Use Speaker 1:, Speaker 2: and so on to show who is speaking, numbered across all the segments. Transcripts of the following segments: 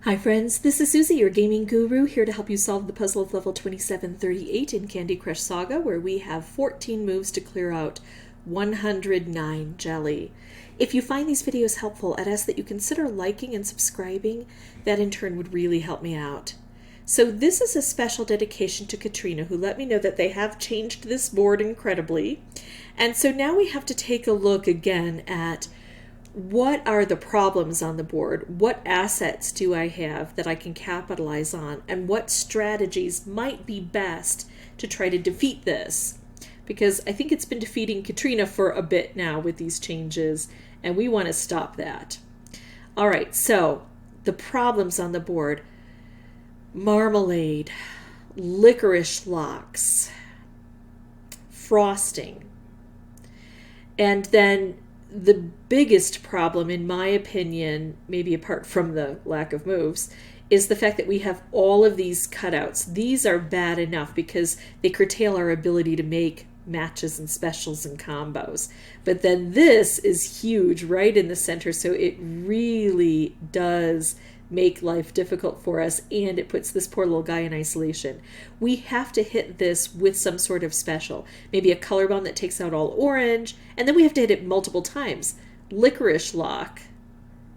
Speaker 1: Hi friends, this is Suzy, your gaming guru, here to help you solve the puzzle of level 2738 in Candy Crush Saga, where we have 14 moves to clear out 109 jelly. If you find these videos helpful, I'd ask that you consider liking and subscribing. That in turn would really help me out. So this is a special dedication to Katrina, who let me know that they have changed this board incredibly. And so now we have to take a look again at what are the problems on the board? What assets do I have that I can capitalize on? And what strategies might be best to try to defeat this? Because I think it's been defeating Katrina for a bit now with these changes, and we want to stop that. All right, so the problems on the board: marmalade, licorice locks, frosting, and then the biggest problem, in my opinion, maybe apart from the lack of moves, is the fact that we have all of these cutouts. These are bad enough because they curtail our ability to make matches and specials and combos. But then this is huge right in the center, so it really does make life difficult for us, and it puts this poor little guy in isolation. We have to hit this with some sort of special, maybe a color bomb that takes out all orange, and then we have to hit it multiple times. Licorice lock,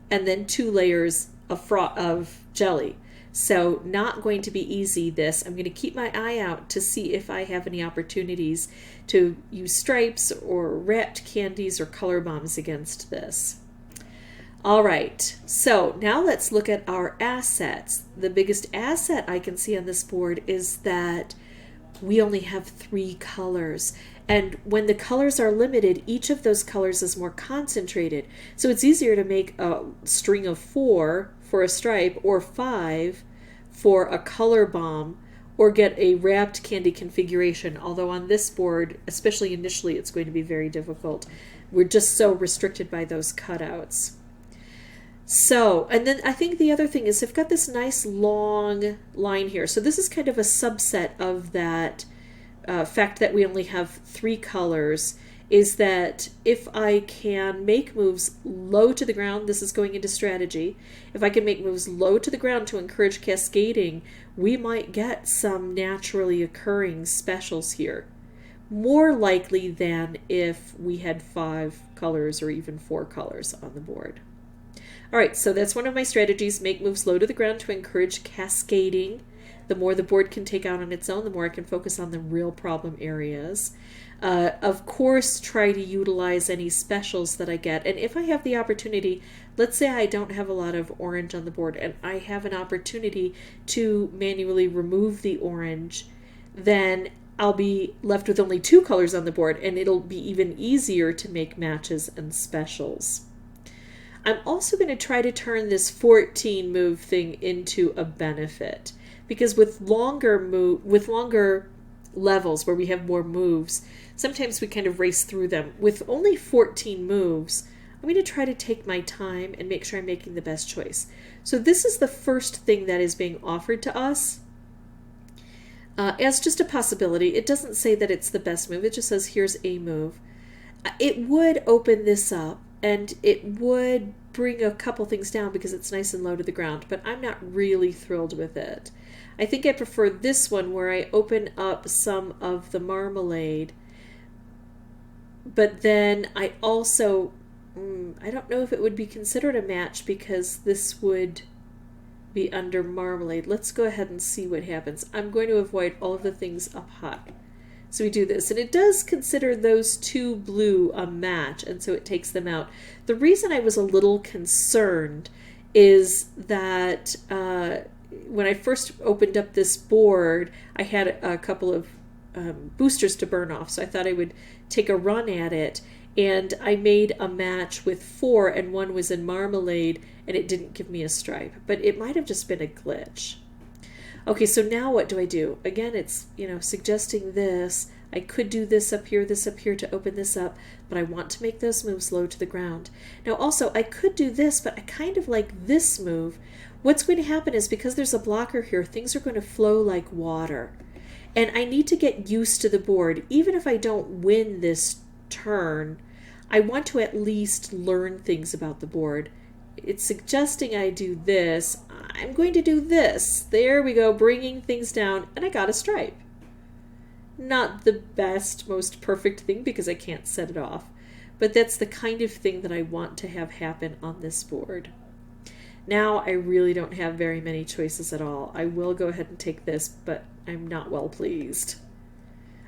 Speaker 1: and then 2 layers of jelly. So not going to be easy, this. I'm going to keep my eye out to see if I have any opportunities to use stripes or wrapped candies or color bombs against this. All right, so now let's look at our assets. The biggest asset I can see on this board is that we only have 3 colors. And when the colors are limited, each of those colors is more concentrated. So it's easier to make a string of 4 for a stripe, or 5 for a color bomb, or get a wrapped candy configuration. Although on this board, especially initially, it's going to be very difficult. We're just so restricted by those cutouts. So, and then I think the other thing is I've got this nice long line here. So this is kind of a subset of that fact that we only have 3 colors, is that if I can make moves low to the ground, this is going into strategy, if I can make moves low to the ground to encourage cascading, we might get some naturally occurring specials here. More likely than if we had 5 colors or even 4 colors on the board. All right, so that's one of my strategies: make moves low to the ground to encourage cascading. The more the board can take out on its own, the more I can focus on the real problem areas. Of course, try to utilize any specials that I get. And if I have the opportunity, let's say I don't have a lot of orange on the board and I have an opportunity to manually remove the orange, then I'll be left with only 2 colors on the board, and it'll be even easier to make matches and specials. I'm also going to try to turn this 14 move thing into a benefit, because with longer levels where we have more moves, sometimes we kind of race through them. With only 14 moves, I'm going to try to take my time and make sure I'm making the best choice. So this is the first thing that is being offered to us as just a possibility. It doesn't say that it's the best move. It just says here's a move. It would open this up, and it would bring a couple things down because it's nice and low to the ground, but I'm not really thrilled with it. I think I prefer this one, where I open up some of the marmalade, but then I also, I don't know if it would be considered a match because this would be under marmalade. Let's go ahead and see what happens. I'm going to avoid all of the things up high. So we do this, and it does consider those 2 blue a match, and so it takes them out. The reason I was a little concerned is that when I first opened up this board, I had a couple of boosters to burn off, so I thought I would take a run at it, and I made a match with 4, and 1 was in marmalade, and it didn't give me a stripe, but it might have just been a glitch. Okay, so now what do I do? Again, it's, suggesting this. I could do this up here to open this up, but I want to make those moves low to the ground. Now also, I could do this, but I kind of like this move. What's going to happen is, because there's a blocker here, things are going to flow like water. And I need to get used to the board. Even if I don't win this turn, I want to at least learn things about the board. It's suggesting I do this. I'm going to do this. There we go, bringing things down, and I got a stripe. Not the best, most perfect thing because I can't set it off, but that's the kind of thing that I want to have happen on this board. Now I really don't have very many choices at all. I will go ahead and take this, but I'm not well pleased.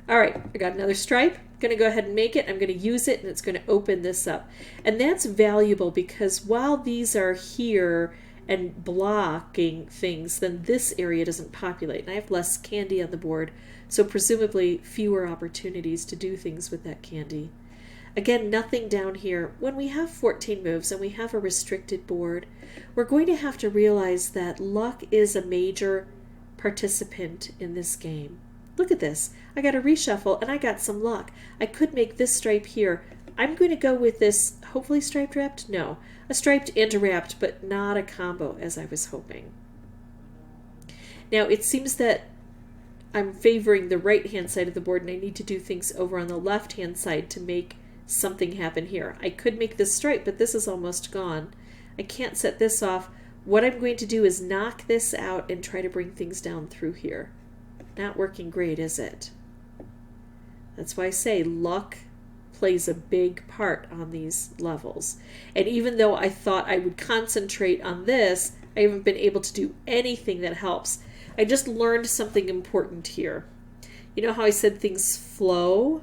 Speaker 1: All right, I got another stripe. I'm going to go ahead and make it. I'm going to use it, and it's going to open this up. And that's valuable because while these are here and blocking things, then this area doesn't populate. And I have less candy on the board, so presumably fewer opportunities to do things with that candy. Again, nothing down here. When we have 14 moves and we have a restricted board, we're going to have to realize that luck is a major participant in this game. Look at this. I got a reshuffle and I got some luck. I could make this stripe here. I'm going to go with this, hopefully striped wrapped? No. A striped and a wrapped, but not a combo as I was hoping. Now it seems that I'm favoring the right-hand side of the board and I need to do things over on the left-hand side to make something happen here. I could make this stripe, but this is almost gone. I can't set this off. What I'm going to do is knock this out and try to bring things down through here. Not working great, is it? That's why I say luck plays a big part on these levels. And even though I thought I would concentrate on this, I haven't been able to do anything that helps. I just learned something important here. You know how I said things flow?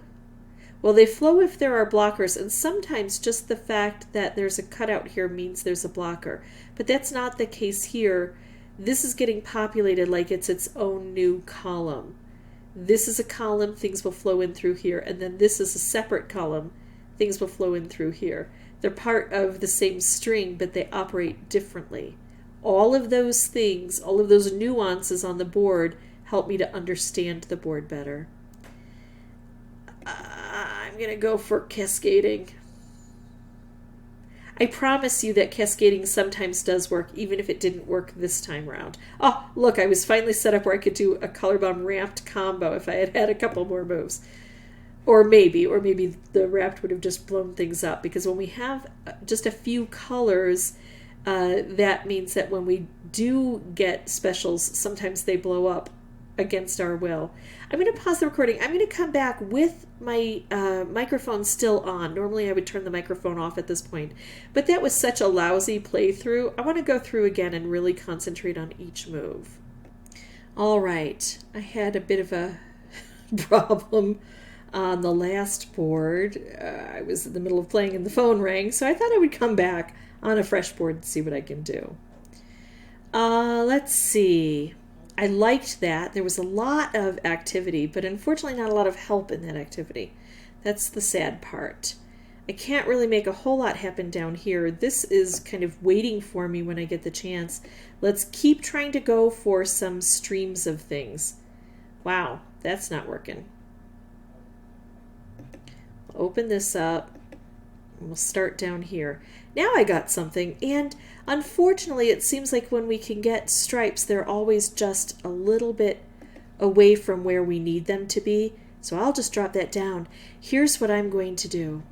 Speaker 1: Well, they flow if there are blockers, and sometimes just the fact that there's a cutout here means there's a blocker. But that's not the case here. This is getting populated like it's its own new column. This is a column, things will flow in through here, and then this is a separate column, things will flow in through here. They're part of the same string, but they operate differently. All of those things, all of those nuances on the board help me to understand the board better. I'm going to go for cascading. I promise you that cascading sometimes does work, even if it didn't work this time around. Oh, look, I was finally set up where I could do a color bomb wrapped combo if I had had a couple more moves. Or maybe the wrapped would have just blown things up, because when we have just a few colors, that means that when we do get specials, sometimes they blow up against our will. I'm going to pause the recording. I'm going to come back with my microphone still on. Normally I would turn the microphone off at this point, but that was such a lousy playthrough. I want to go through again and really concentrate on each move. All right, I had a bit of a problem on the last board. I was in the middle of playing and the phone rang, so I thought I would come back on a fresh board and see what I can do. Let's see. I liked that. There was a lot of activity, but unfortunately not a lot of help in that activity. That's the sad part. I can't really make a whole lot happen down here. This is kind of waiting for me when I get the chance. Let's keep trying to go for some streams of things. Wow, that's not working. I'll open this up. We'll start down here. Now I got something, and unfortunately it seems like when we can get stripes, they're always just a little bit away from where we need them to be. So I'll just drop that down. Here's what I'm going to do.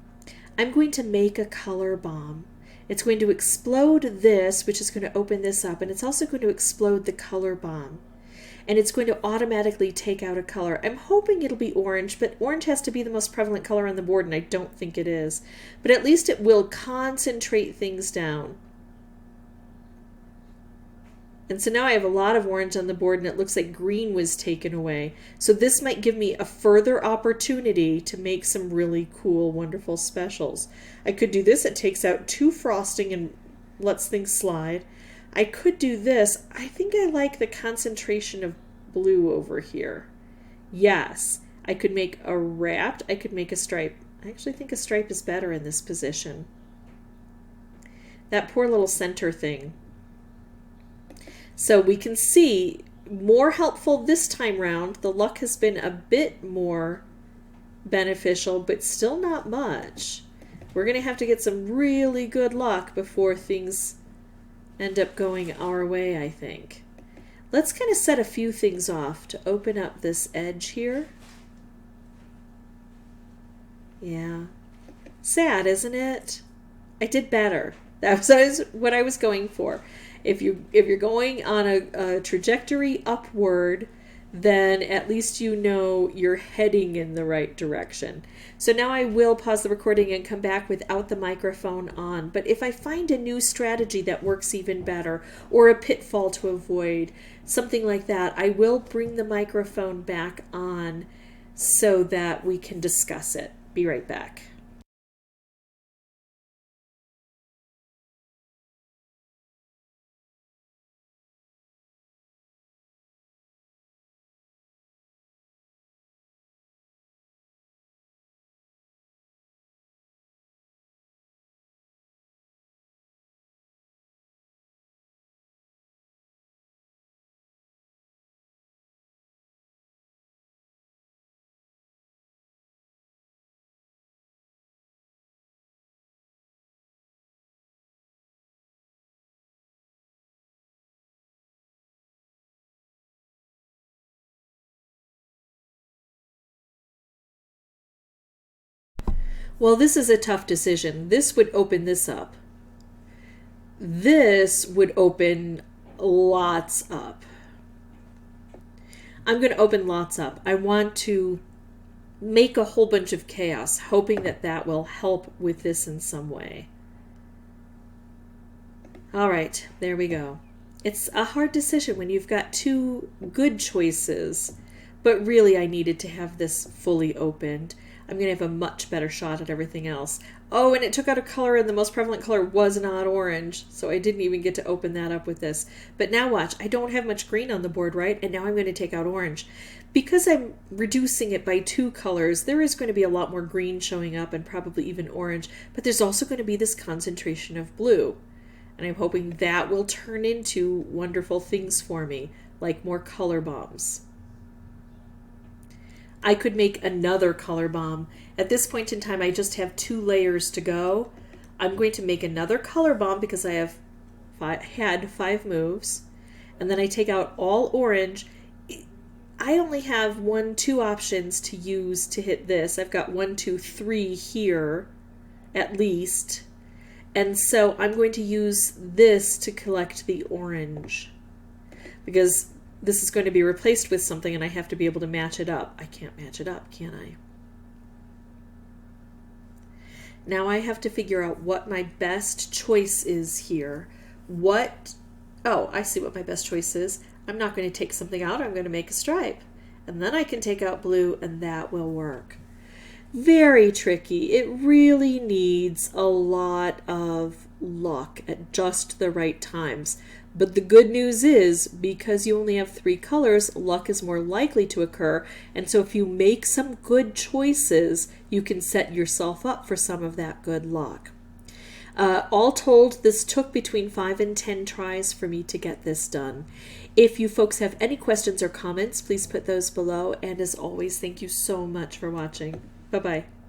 Speaker 1: I'm going to make a color bomb. It's going to explode this, which is going to open this up, and it's also going to explode the color bomb. And it's going to automatically take out a color. I'm hoping it'll be orange, but orange has to be the most prevalent color on the board, and I don't think it is. But at least it will concentrate things down. And so now I have a lot of orange on the board, and it looks like green was taken away. So this might give me a further opportunity to make some really cool, wonderful specials. I could do this. It takes out 2 frosting and lets things slide. I could do this. I think I like the concentration of blue over here. Yes, I could make a wrapped. I could make a stripe. I actually think a stripe is better in this position. That poor little center thing. So we can see more helpful this time round. The luck has been a bit more beneficial, but still not much. We're going to have to get some really good luck before things end up going our way, I think. Let's kind of set a few things off to open up this edge here. Yeah. Sad, isn't it? I did better. That was what I was going for. If you're going on a trajectory upward, then at least you know you're heading in the right direction. So now I will pause the recording and come back without the microphone on. But if I find a new strategy that works even better, or a pitfall to avoid, something like that, I will bring the microphone back on so that we can discuss it. Be right back. Well, this is a tough decision. This would open this up. This would open lots up. I'm going to open lots up. I want to make a whole bunch of chaos, hoping that that will help with this in some way. All right, there we go. It's a hard decision when you've got two good choices, but really I needed to have this fully opened. I'm going to have a much better shot at everything else. Oh, and it took out a color, and the most prevalent color was not orange, so I didn't even get to open that up with this. But now watch, I don't have much green on the board, right? And now I'm going to take out orange. Because I'm reducing it by 2 colors, there is going to be a lot more green showing up, and probably even orange, but there's also going to be this concentration of blue. And I'm hoping that will turn into wonderful things for me, like more color bombs. I could make another color bomb. At this point in time, I just have 2 layers to go. I'm going to make another color bomb because I have had 5 moves. And then I take out all orange. I only have 1, 2 options to use to hit this. I've got 1, 2, 3 here, at least. And so I'm going to use this to collect the orange, because this is going to be replaced with something and I have to be able to match it up. I can't match it up, can I? Now I have to figure out what my best choice is here. Oh, I see what my best choice is. I'm not going to take something out, I'm going to make a stripe. And then I can take out blue and that will work. Very tricky. It really needs a lot of luck at just the right times. But the good news is, because you only have 3 colors, luck is more likely to occur. And so if you make some good choices, you can set yourself up for some of that good luck. All told, this took between 5 and 10 tries for me to get this done. If you folks have any questions or comments, please put those below. And as always, thank you so much for watching. Bye-bye.